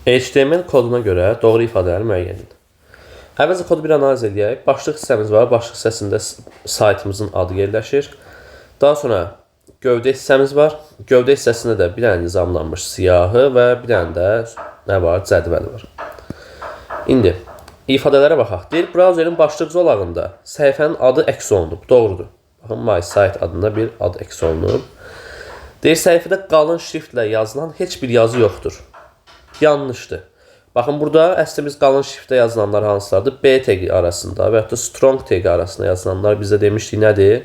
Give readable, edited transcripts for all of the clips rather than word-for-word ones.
HTML koduna görə doğru ifadələri müəyyən edin. Əvvəlcə kodu bir analiz edək. Başlıq hissəmiz var. Başlıq hissəsində saytımızın adı yerləşir. Daha sonra gövdə hissəmiz var. Gövdə hissəsində də bir dənə nizamlanmış siyahı və bir dənə də nə var? Cədvəl var. İndi ifadələrə baxaq. Deyir, brauzerin başlıq zolağında səhifənin adı əks olunub. Doğrudur. Baxın, My Site adında bir ad əks olunub. Deyir, səhifədə qalın şriftlə yazılan heç bir yazı yoxdur. Yanlışdır. Baxın, burada əslində biz qalın şriftlə yazılanlar hansılardır? B tagi arasında və ya da strong tagi arasında yazılanlar bizə demişdik nədir?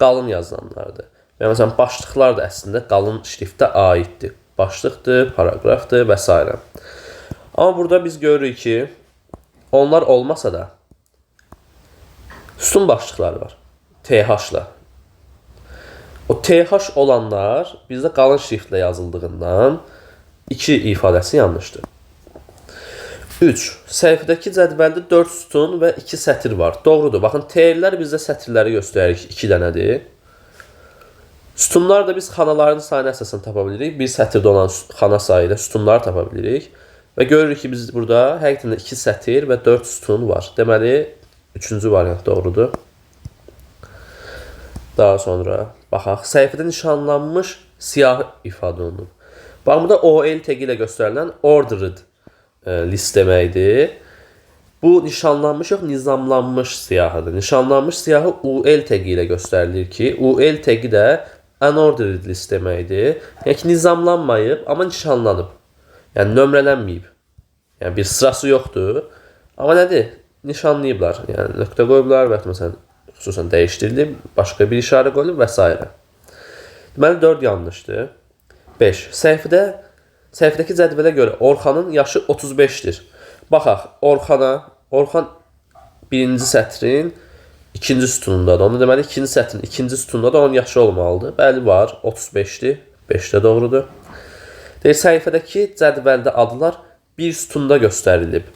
Qalın yazılanlardır. Və məsələn, başlıqlar da əslində qalın şriftə aiddir. Başlıqdır, paragrafdır və s. Amma burada biz görürük ki, onlar olmasa da sütun başlıqları var. TH-la. O TH olanlar bizdə qalın şriftlə yazıldığından 2 ifadəsi yanlışdır. 3. Səhifədəki cədvəldə 4 sütun və 2 sətir var. Doğrudur. Baxın, T-lər bizdə sətirləri göstərir ki, 2 dənədir. Sütunlar da biz xanaların sayını əsasən tapa bilirik. Bir sətirdə olan xana sayı ilə sütunları tapa bilirik. Və görürük ki, biz burada həqiqətən 2 sətir və 4 sütun var. Deməli, 3-cü variant doğrudur. Daha sonra baxaq. Səhifədə nişanlanmış siyahı ifadə olunub. Baxın, burada OL tagi ilə göstərilən ordered list deməkdir. Bu nişanlanmış yox, nizamlanmış siyahıdır. Nişanlanmış siyahı UL tagi ilə göstərilir ki, UL tagi də unordered list deməkdir. Yəni ki, nizamlanmayıb, amma nişanlanıb. Yəni nömrələnməyib. Yəni bir sırası yoxdur. Amma nədir? Nişanlayıblar. Yəni nöqtə qoyublar və məsələn xüsusən dəyişdirilib, başqa bir işarə qoyulub və s. Deməli 4 yanlışdır. 5. Səhifədəki cədvələ görə Orxanın yaşı 35-dir. Baxaq, Orxan birinci sətrin ikinci sütunundadır. Onu deməli, ikinci sətrin ikinci sütununda da onun yaşı olmalıdır. Bəli, var, 35-dir. 5 də doğrudur. Deyir, səhifədəki cədvəldə adlar bir sütunda göstərilib.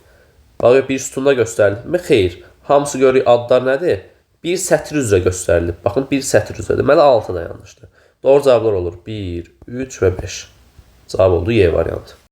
Baxıyor, bir sütunda göstərilib mi? Xeyr. Hamısı görürük, adlar nədir? Bir sətir üzrə göstərilib. Baxın, bir sətir üzrə. Deməli, 6 da yanlışdır. Doğru cavablar olur. 1, 3 və 5. Cavab oldu Y variantı.